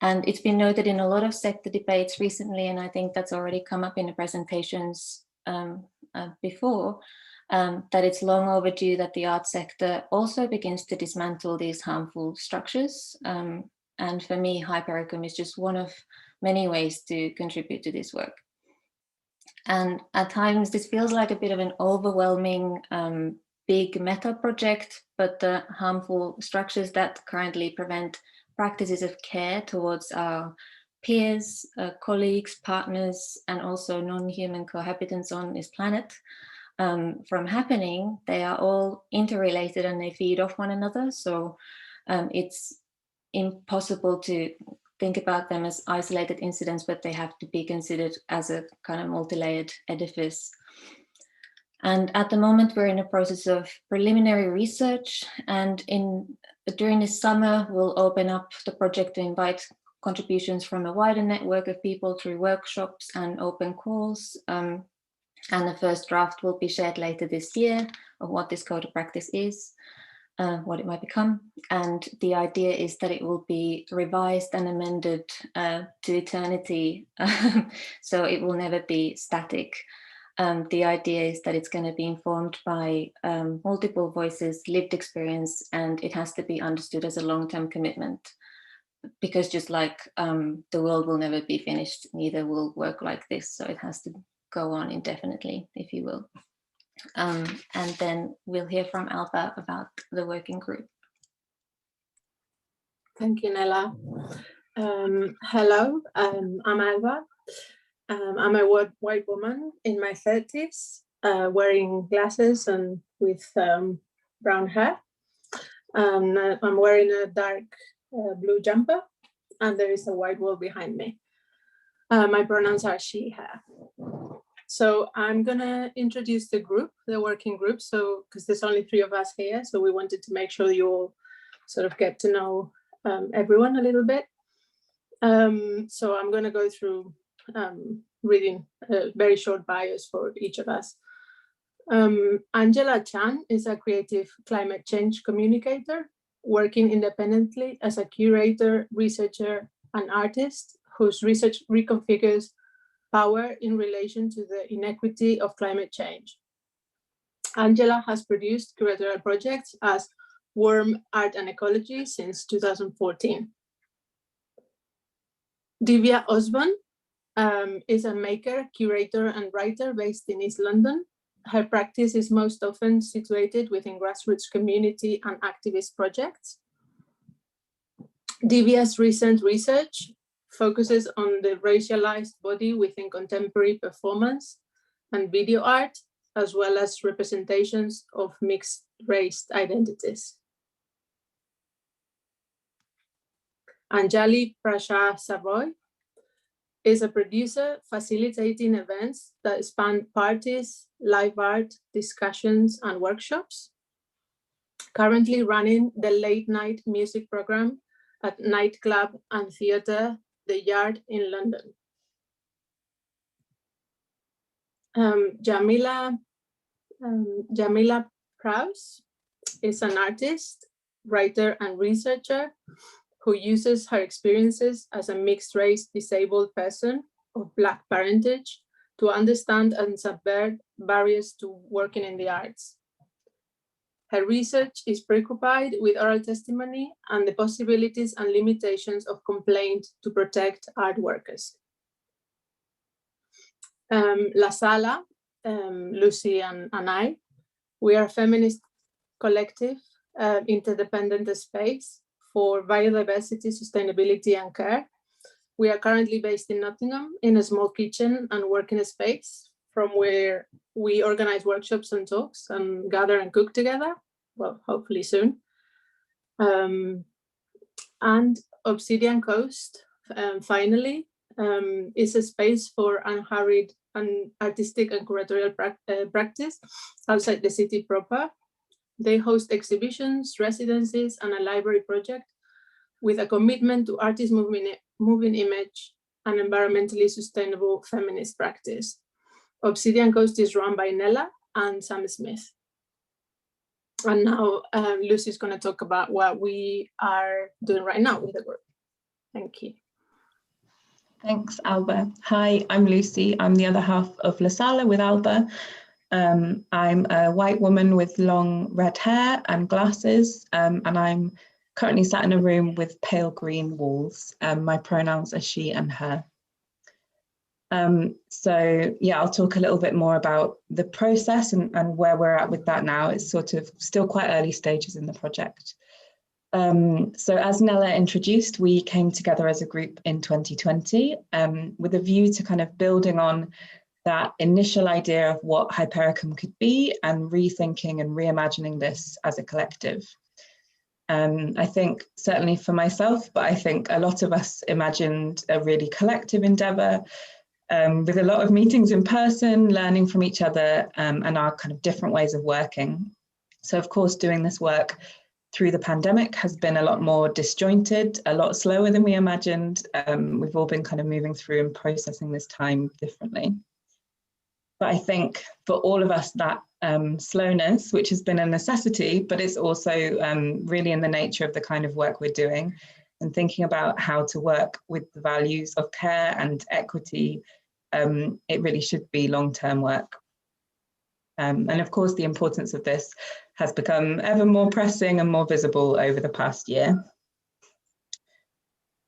And it's been noted in a lot of sector debates recently, and I think that's already come up in the presentations before, that it's long overdue that the arts sector also begins to dismantle these harmful structures. And for me, Hypericum is just one of many ways to contribute to this work. And at times this feels like a bit of an overwhelming big meta project, but the harmful structures that currently prevent practices of care towards our peers, colleagues, partners, and also non-human cohabitants on this planet from happening, they are all interrelated and they feed off one another. So it's impossible to think about them as isolated incidents, but they have to be considered as a kind of multi-layered edifice. And at the moment, we're in a process of preliminary research, and during this summer, we'll open up the project to invite contributions from a wider network of people through workshops and open calls. And the first draft will be shared later this year of what this code of practice is, what it might become. And the idea is that it will be revised and amended to eternity, so it will never be static. The idea is that it's going to be informed by multiple voices, lived experience, and it has to be understood as a long-term commitment, because just like the world will never be finished, neither will work like this. So it has to go on indefinitely, if you will. And then we'll hear from Alba about the working group. Thank you, Nella. Hello, I'm Alba. I'm a white woman in my 30s, wearing glasses and with brown hair. I'm wearing a dark blue jumper, and there is a white wall behind me. My pronouns are she, her. So I'm gonna introduce the group, the working group. So, because there's only 3 of us here, so we wanted to make sure you all sort of get to know everyone a little bit. So I'm gonna go through reading very short bios for each of us. Angela Chan is a creative climate change communicator working independently as a curator, researcher, and artist whose research reconfigures power in relation to the inequity of climate change. Angela has produced curatorial projects as Worm, Art and Ecology since 2014. Divya Osborne is a maker, curator, and writer based in East London. Her practice is most often situated within grassroots community and activist projects. Divya's recent research focuses on the racialized body within contemporary performance and video art, as well as representations of mixed race identities. Anjali Prasad Savoy is a producer facilitating events that span parties, live art, discussions, and workshops. Currently running the late night music program at nightclub and theatre The Yard in London. Jamila Kraus is an artist, writer, and researcher who uses her experiences as a mixed-race disabled person of Black parentage to understand and subvert barriers to working in the arts. Her research is preoccupied with oral testimony and the possibilities and limitations of complaint to protect art workers. La Sala, Lucy and I, we are a feminist collective, interdependent space for biodiversity, sustainability, and care. We are currently based in Nottingham in a small kitchen and working space from where we organize workshops and talks and gather and cook together, well, hopefully soon. And Obsidian Coast, finally, is a space for unhurried and artistic and curatorial practice outside the city proper. They host exhibitions, residencies, and a library project with a commitment to artist moving image and environmentally sustainable feminist practice. Obsidian Coast is run by Nella and Sam Smith. And now Lucy's going to talk about what we are doing right now with the group. Thank you. Thanks, Alba. Hi, I'm Lucy. I'm the other half of La Sala with Alba. I'm a white woman with long red hair and glasses, and I'm currently sat in a room with pale green walls. My pronouns are she and her. So yeah, I'll talk a little bit more about the process and where we're at with that now. It's sort of still quite early stages in the project. So as Nella introduced, we came together as a group in 2020 with a view to kind of building on that initial idea of what Hypericum could be and rethinking and reimagining this as a collective. I think certainly for myself, but I think a lot of us imagined a really collective endeavour with a lot of meetings in person, learning from each other and our kind of different ways of working. So of course, doing this work through the pandemic has been a lot more disjointed, a lot slower than we imagined. We've all been kind of moving through and processing this time differently. But I think for all of us that slowness, which has been a necessity, but it's also really in the nature of the kind of work we're doing and thinking about how to work with the values of care and equity, it really should be long-term work. And of course, the importance of this has become ever more pressing and more visible over the past year.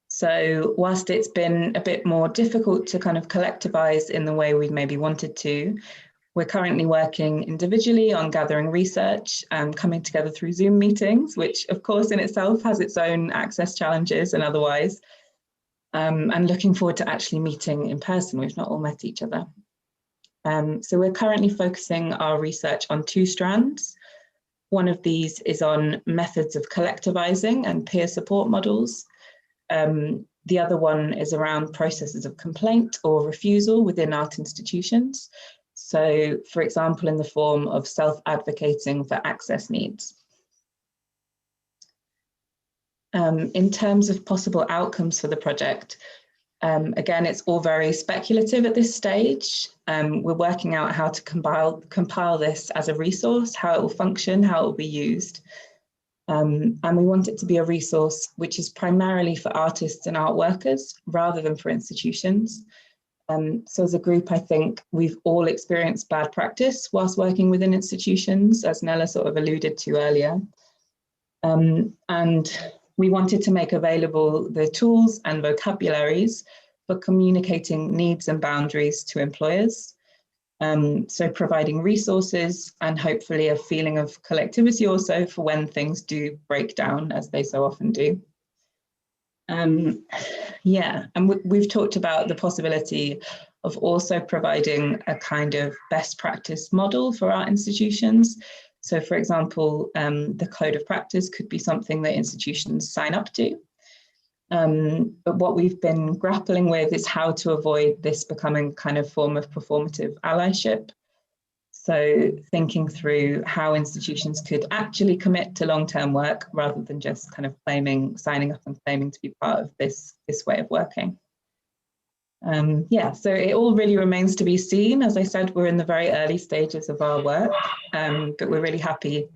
So whilst it's been a bit more difficult to kind of collectivize in the way we maybe wanted to, we're currently working individually on gathering research and coming together through Zoom meetings, which of course in itself has its own access challenges and otherwise, and looking forward to actually meeting in person. We've not all met each other. So we're currently focusing our research on two strands. One of these is on methods of collectivizing and peer support models. The other one is around processes of complaint or refusal within art institutions. So, for example, in the form of self-advocating for access needs. In terms of possible outcomes for the project, again, it's all very speculative at this stage. We're working out how to compile this as a resource, how it will function, how it will be used. And we want it to be a resource which is primarily for artists and art workers rather than for institutions. So as a group, I think we've all experienced bad practice whilst working within institutions, as Nella sort of alluded to earlier. And we wanted to make available the tools and vocabularies for communicating needs and boundaries to employers. So providing resources and hopefully a feeling of collectivity also for when things do break down, as they so often do. Yeah, and we've talked about the possibility of also providing a kind of best practice model for our institutions. So for example, the code of practice could be something that institutions sign up to. But what we've been grappling with is how to avoid this becoming kind of form of performative allyship. So thinking through how institutions could actually commit to long-term work rather than just kind of signing up and claiming to be part of this way of working. Yeah, so it all really remains to be seen. As I said, we're in the very early stages of our work, but we're really happy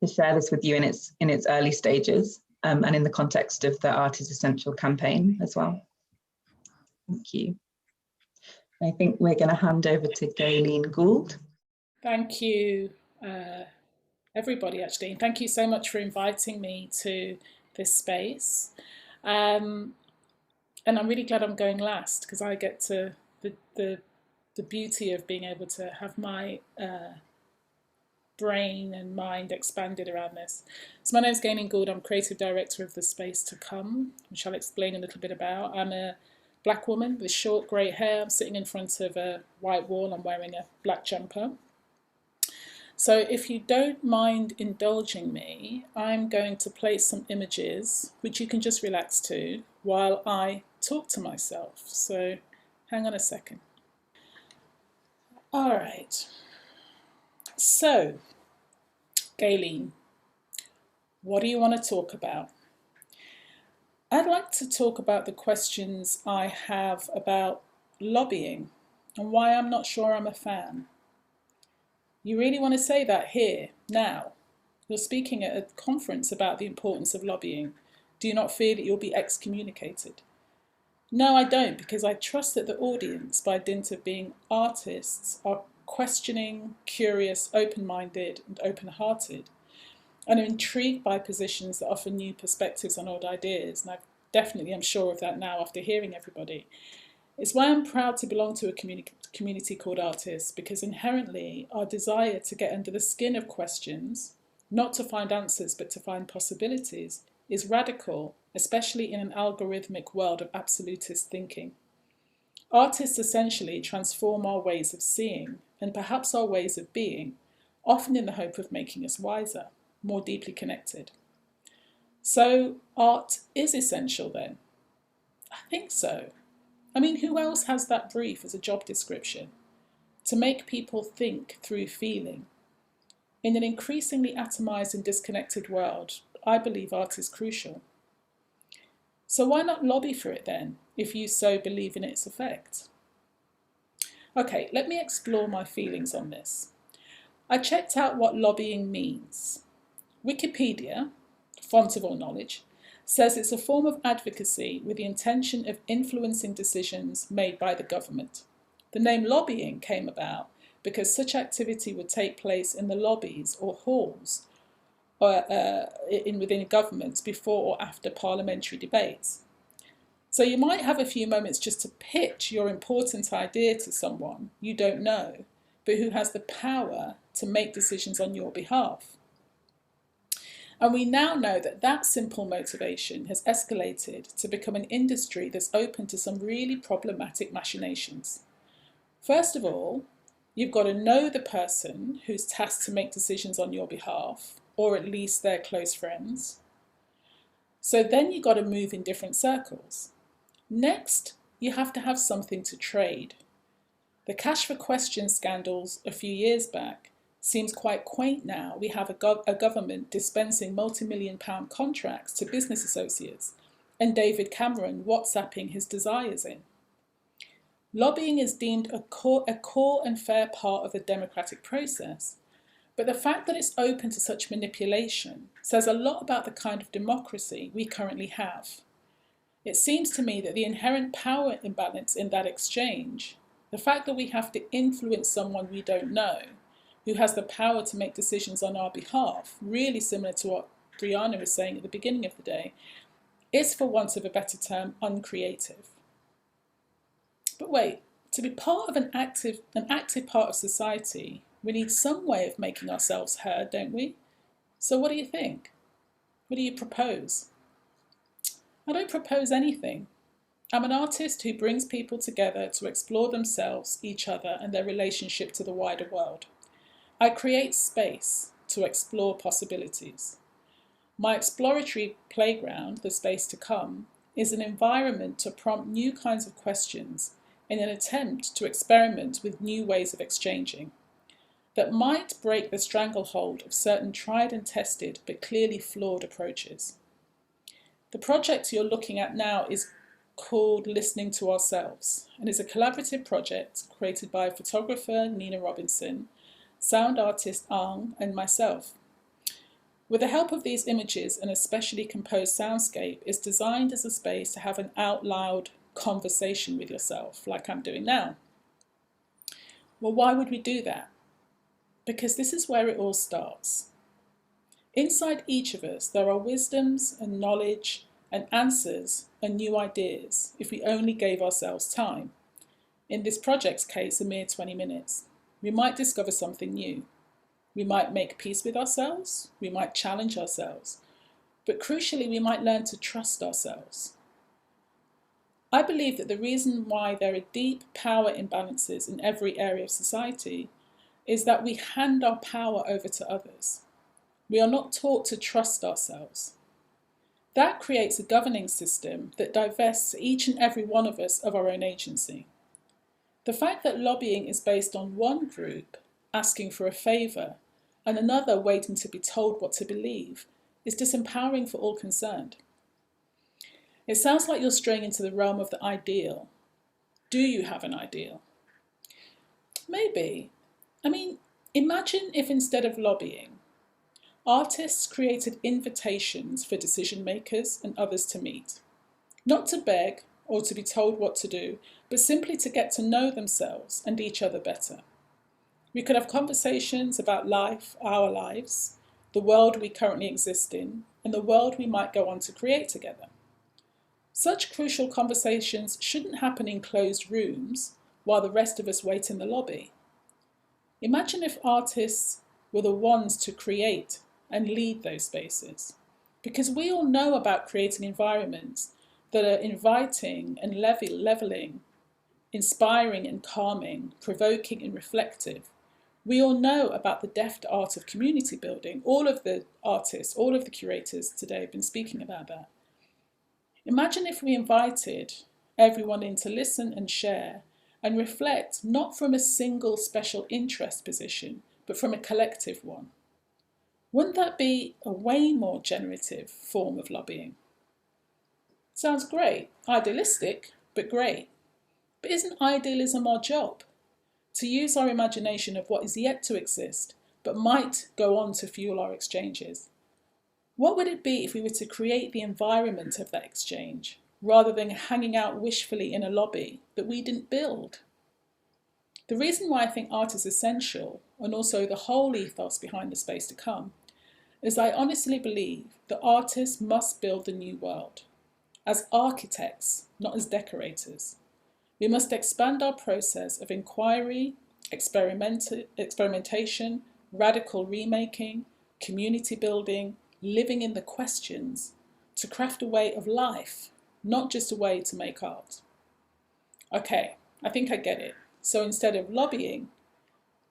to share this with you in its early stages and in the context of the Art is Essential campaign as well. Thank you. I think we're going to hand over to Gailene Gould. Thank you, everybody, actually. And thank you so much for inviting me to this space. And I'm really glad I'm going last, because I get to the beauty of being able to have my brain and mind expanded around this. So my name is Gailene Gould. I'm Creative Director of The Space to Come, which I'll explain a little bit about. I'm a Black woman with short grey hair. I'm sitting in front of a white wall. I'm wearing a black jumper. So if you don't mind indulging me, I'm going to play some images, which you can just relax to while I talk to myself. So hang on a second. All right. So, Gaylene, what do you want to talk about? I'd like to talk about the questions I have about lobbying and why I'm not sure I'm a fan. You really want to say that here, now? You're speaking at a conference about the importance of lobbying. Do you not fear that you'll be excommunicated? No, I don't, because I trust that the audience, by dint of being artists, are questioning, curious, open-minded and open-hearted, and are intrigued by positions that offer new perspectives on old ideas. And I definitely am sure of that now after hearing everybody. It's why I'm proud to belong to a community called Artists, because inherently our desire to get under the skin of questions, not to find answers but to find possibilities, is radical, especially in an algorithmic world of absolutist thinking. Artists essentially transform our ways of seeing and perhaps our ways of being, often in the hope of making us wiser, more deeply connected. So art is essential then? I think so. I mean, who else has that brief as a job description? To make people think through feeling. In an increasingly atomized and disconnected world, I believe art is crucial. So why not lobby for it then, if you so believe in its effect? Okay, let me explore my feelings on this. I checked out what lobbying means. Wikipedia, font of all knowledge, says it's a form of advocacy with the intention of influencing decisions made by the government. The name lobbying came about because such activity would take place in the lobbies or halls within governments before or after parliamentary debates. So you might have a few moments just to pitch your important idea to someone you don't know, but who has the power to make decisions on your behalf. And we now know that that simple motivation has escalated to become an industry that's open to some really problematic machinations. First of all, you've got to know the person who's tasked to make decisions on your behalf, or at least their close friends. So then you've got to move in different circles. Next, you have to have something to trade. The Cash for Questions scandals a few years back seems quite quaint now. We have a government dispensing multi-million-pound contracts to business associates and David Cameron WhatsApping his desires in. Lobbying is deemed a core and fair part of the democratic process, but the fact that it's open to such manipulation says a lot about the kind of democracy we currently have. It seems to me that the inherent power imbalance in that exchange, the fact that we have to influence someone we don't know, who has the power to make decisions on our behalf, really similar to what Briana was saying at the beginning of the day, is, for want of a better term, uncreative. But wait, to be part of an active part of society, we need some way of making ourselves heard, don't we? So what do you think? What do you propose? I don't propose anything. I'm an artist who brings people together to explore themselves, each other, and their relationship to the wider world. I create space to explore possibilities. My exploratory playground, The Space to Come, is an environment to prompt new kinds of questions in an attempt to experiment with new ways of exchanging that might break the stranglehold of certain tried and tested but clearly flawed approaches. The project you're looking at now is called Listening to Ourselves and is a collaborative project created by photographer Nina Robinson, sound artist Ang, and myself. With the help of these images, an especially composed soundscape is designed as a space to have an out loud conversation with yourself, like I'm doing now. Well, why would we do that? Because this is where it all starts. Inside each of us, there are wisdoms and knowledge and answers and new ideas if we only gave ourselves time. In this project's case, a mere 20 minutes. We might discover something new. We might make peace with ourselves, we might challenge ourselves, but crucially, we might learn to trust ourselves. I believe that the reason why there are deep power imbalances in every area of society is that we hand our power over to others. We are not taught to trust ourselves. That creates a governing system that divests each and every one of us of our own agency. The fact that lobbying is based on one group asking for a favour and another waiting to be told what to believe is disempowering for all concerned. It sounds like you're straying into the realm of the ideal. Do you have an ideal? Maybe. Imagine if instead of lobbying, artists created invitations for decision makers and others to meet, not to beg or to be told what to do, but simply to get to know themselves and each other better. We could have conversations about life, our lives, the world we currently exist in, and the world we might go on to create together. Such crucial conversations shouldn't happen in closed rooms while the rest of us wait in the lobby. Imagine if artists were the ones to create and lead those spaces, because we all know about creating environments that are inviting and leveling, inspiring and calming, provoking and reflective. We all know about the deft art of community building. All of the artists, all of the curators today have been speaking about that. Imagine if we invited everyone in to listen and share and reflect not from a single special interest position, but from a collective one. Wouldn't that be a way more generative form of lobbying? Sounds great, idealistic, but great. But isn't idealism our job? To use our imagination of what is yet to exist, but might go on to fuel our exchanges. What would it be if we were to create the environment of that exchange, rather than hanging out wishfully in a lobby that we didn't build? The reason why I think art is essential, and also the whole ethos behind the space to come, is I honestly believe that artists must build the new world, as architects, not as decorators. We must expand our process of inquiry, experimentation, radical remaking, community building, living in the questions, to craft a way of life, not just a way to make art. Okay, I think I get it. So instead of lobbying,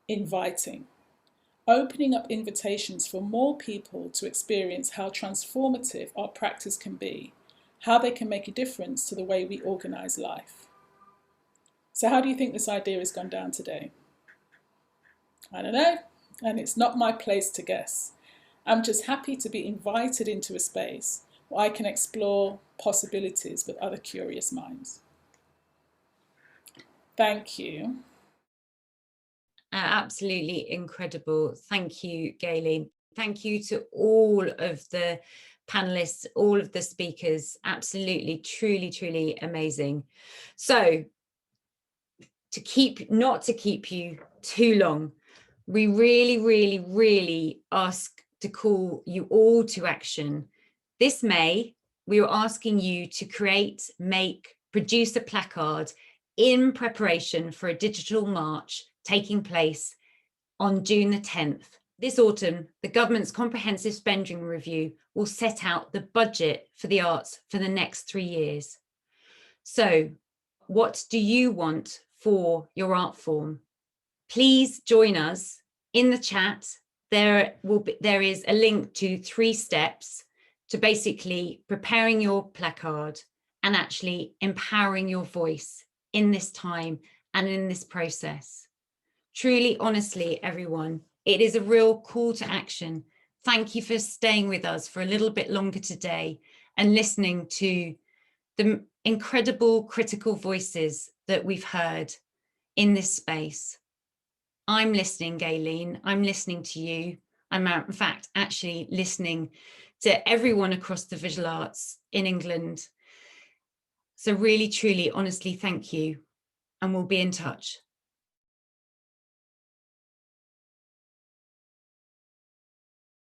inviting, opening up invitations for more people to experience how transformative our practice can be, how they can make a difference to the way we organise life. So how do you think this idea has gone down today? I don't know, and it's not my place to guess. I'm just happy to be invited into a space where I can explore possibilities with other curious minds. Thank you. Absolutely incredible. Thank you, Gaylene. Thank you to all of the panelists, all of the speakers. Absolutely, truly, truly amazing. So, not to keep you too long, we really ask to call you all to action. This May, we are asking you to create, produce a placard in preparation for a digital march taking place on June the 10th. This autumn, the government's comprehensive spending review will set out the budget for the arts for the next 3 years. So, what do you want for your art form? Please join us in the chat. There is a link to 3 steps to basically preparing your placard and actually empowering your voice in this time and in this process. Truly, honestly, everyone, it is a real call to action. Thank you for staying with us for a little bit longer today and listening to the incredible critical voices that we've heard in this space. I'm listening, Gaylene, I'm listening to you. I'm in fact actually listening to everyone across the visual arts in England. So really, truly, honestly, thank you, and we'll be in touch.